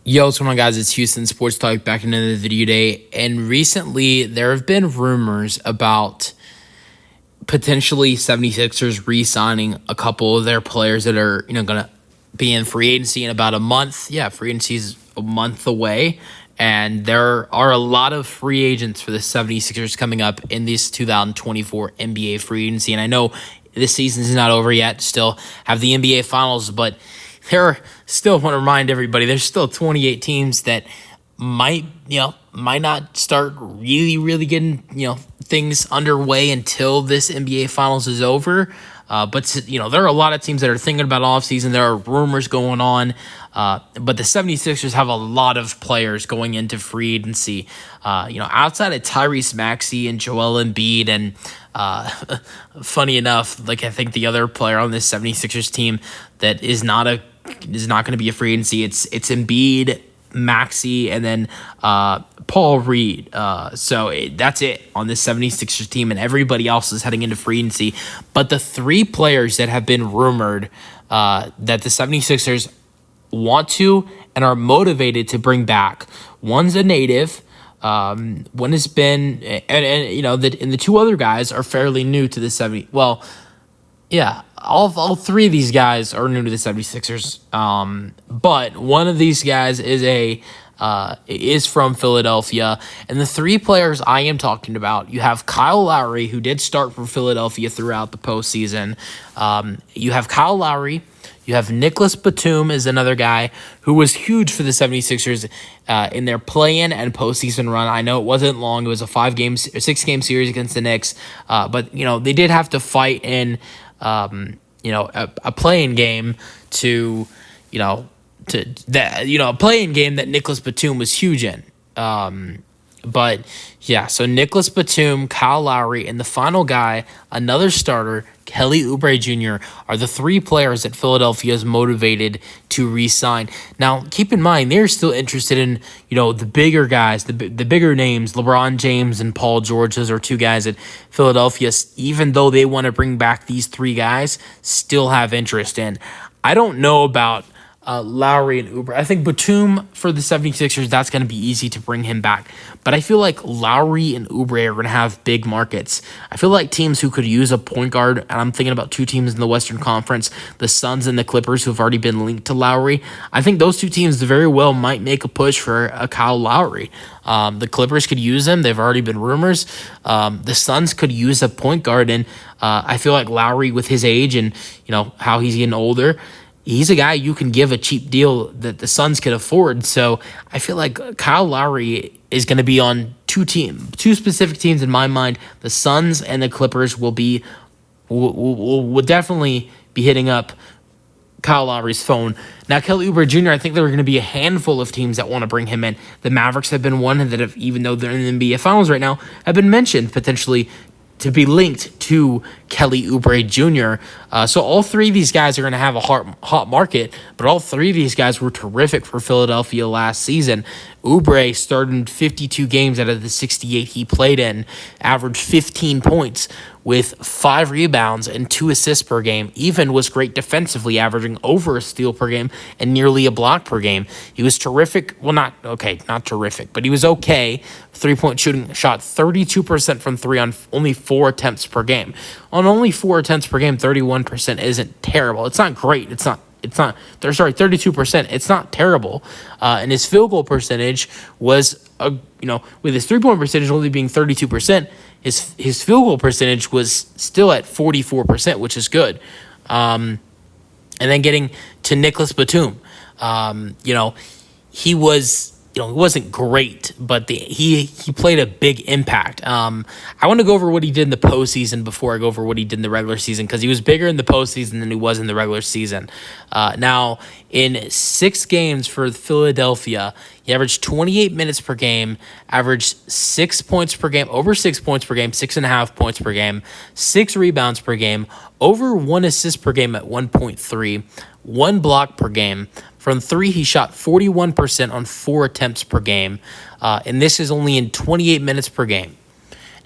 Yo, what's going on, guys? It's Houston Sports Talk back in another video today. And recently, there have been rumors about potentially 76ers re-signing a couple of their players that are, going to be in free agency in about a month. Yeah, free agency is a month away. And there are a lot of free agents for the 76ers coming up in this 2024 NBA free agency. And I know this season is not over yet. Still have the NBA Finals, but still want to remind everybody there's still 28 teams that might not start really getting things underway until this NBA Finals is over. But there are a lot of teams that are thinking about offseason. There are rumors going on. But the 76ers have a lot of players going into free agency. Outside of Tyrese Maxey and Joel Embiid and funny enough, I think the other player on this 76ers team that is not going to be a free agency, it's Embiid, Maxey, and then Paul Reed. That's it on this 76ers team, and everybody else is heading into free agency. But the three players that have been rumored that the 76ers want to and are motivated to bring back, one's a native, one has been, and the two other guys are fairly new to the 70. Well, yeah, all three of these guys are new to the 76ers. But one of these guys is from Philadelphia. And the three players I am talking about, you have Kyle Lowry, who did start for Philadelphia throughout the postseason. You have Kyle Lowry. You have Nicholas Batum is another guy who was huge for the 76ers in their play-in and postseason run. I know it wasn't long. It was a 6-game series against the Knicks. But they did have to fight in a play-in game a play-in game that Nicholas Batum was huge in. But yeah, so Nicholas Batum, Kyle Lowry, and the final guy, another starter, Kelly Oubre Jr., are the three players that Philadelphia is motivated to re-sign. Now, keep in mind, they're still interested in, the bigger guys, the bigger names, LeBron James and Paul George. Those are two guys that Philadelphia, even though they want to bring back these three guys, still have interest in. I don't know about Lowry and Oubre. I think Batum for the 76ers, that's going to be easy to bring him back. But I feel like Lowry and Oubre are going to have big markets. I feel like teams who could use a point guard, and I'm thinking about two teams in the Western Conference, the Suns and the Clippers, who have already been linked to Lowry. I think those two teams very well might make a push for a Kyle Lowry. The Clippers could use him. They've already been rumors. The Suns could use a point guard, and I feel like Lowry, with his age and how he's getting older, he's a guy you can give a cheap deal that the Suns could afford. So I feel like Kyle Lowry is going to be on two specific teams in my mind. The Suns and the Clippers will definitely be hitting up Kyle Lowry's phone. Now, Kelly Oubre Jr., I think there are going to be a handful of teams that want to bring him in. The Mavericks have been one that have, even though they're in the NBA Finals right now, have been mentioned potentially to be linked to Kelly Oubre Jr. So all three of these guys are going to have a hot market, but all three of these guys were terrific for Philadelphia last season. Oubre started in 52 games out of the 68 he played in, averaged 15 points with 5 rebounds and 2 assists per game. Even was great defensively, averaging over a steal per game and nearly a block per game. He was terrific. Well, not terrific, but he was okay. 3-point shooting, shot 32% from 3 on only 4 attempts per game. On only 4 attempts per game, 31% isn't terrible. It's not great. 32%. It's not terrible. And his field goal percentage was, with his 3-point percentage only being 32%, his field goal percentage was still at 44%, which is good. And then getting to Nicholas Batum, he was. He wasn't great, but he played a big impact. I want to go over what he did in the postseason before I go over what he did in the regular season, because he was bigger in the postseason than he was in the regular season. Now, in 6 games for Philadelphia, he averaged 28 minutes per game, averaged 6 points per game, over 6 points per game, 6.5 points per game, 6 rebounds per game, over 1 assist per game at 1.3, 1 block per game. From 3, he shot 41% on 4 attempts per game, and this is only in 28 minutes per game.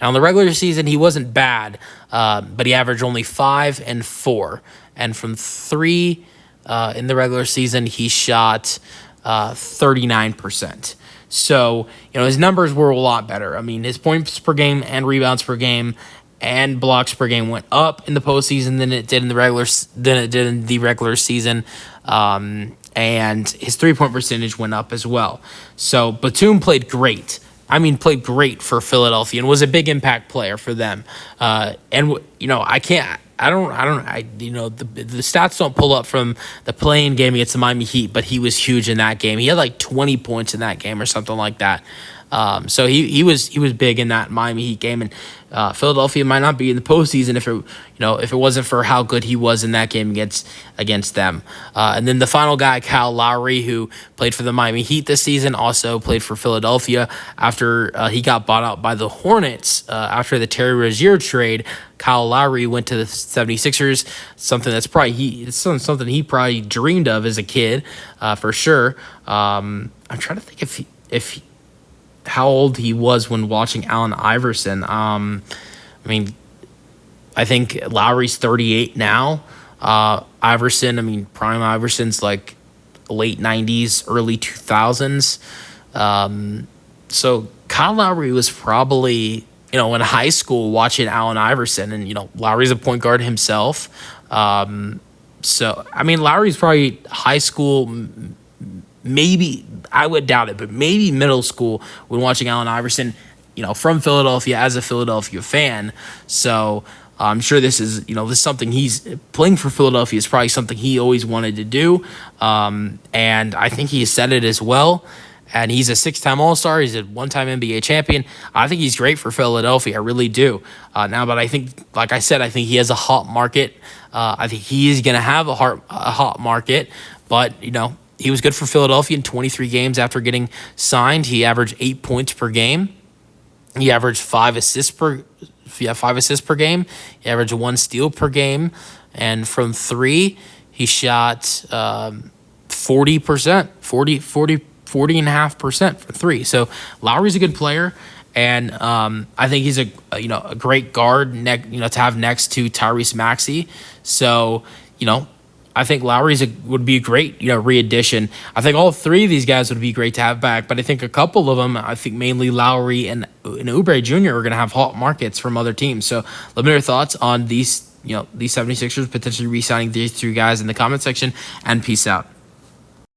Now, in the regular season, he wasn't bad, but he averaged only 5 and 4. And from 3 in the regular season, he shot 39%. So, his numbers were a lot better. I mean, his points per game and rebounds per game and blocks per game went up in the postseason than it did in the regular season. And his 3-point percentage went up as well. So Batum played great. Played great for Philadelphia and was a big impact player for them. The stats don't pull up from the play-in game against the Miami Heat, but he was huge in that game. He had like 20 points in that game or something like that. So he was big in that Miami Heat game, and Philadelphia might not be in the postseason if it wasn't for how good he was in that game against them. And then the final guy, Kyle Lowry, who played for the Miami Heat this season, also played for Philadelphia after he got bought out by the Hornets after the Terry Rozier trade. Kyle Lowry went to the 76ers, something he probably dreamed of as a kid, for sure. I'm trying to think if how old he was when watching Allen Iverson. I think Lowry's 38 now. Iverson, prime Iverson's like late 90s, early 2000s. So Kyle Lowry was probably, in high school watching Allen Iverson, and, Lowry's a point guard himself. Lowry's probably high school, maybe, I would doubt it, but maybe middle school when watching Allen Iverson, from Philadelphia as a Philadelphia fan. So I'm sure this is something he's playing for Philadelphia is probably something he always wanted to do. And I think he said it as well. And he's a 6-time All-Star. He's a 1-time NBA champion. I think he's great for Philadelphia. I really do. But I think, like I said, I think he has a hot market. I think he is going to have a hot market. But, he was good for Philadelphia in 23 games after getting signed. He averaged 8 points per game. He averaged 5 assists per game. He averaged 1 steal per game. And from 3, he shot 40%, 40.5% for 3. So Lowry's a good player. And I think he's a great guard to have next to Tyrese Maxey. So, I think Lowry's would be a great, re-addition. I think all 3 of these guys would be great to have back, but I think a couple of them, I think mainly Lowry and Oubre Jr. are going to have hot markets from other teams. So let me know your thoughts on these 76ers potentially re-signing these 3 guys in the comment section, and peace out.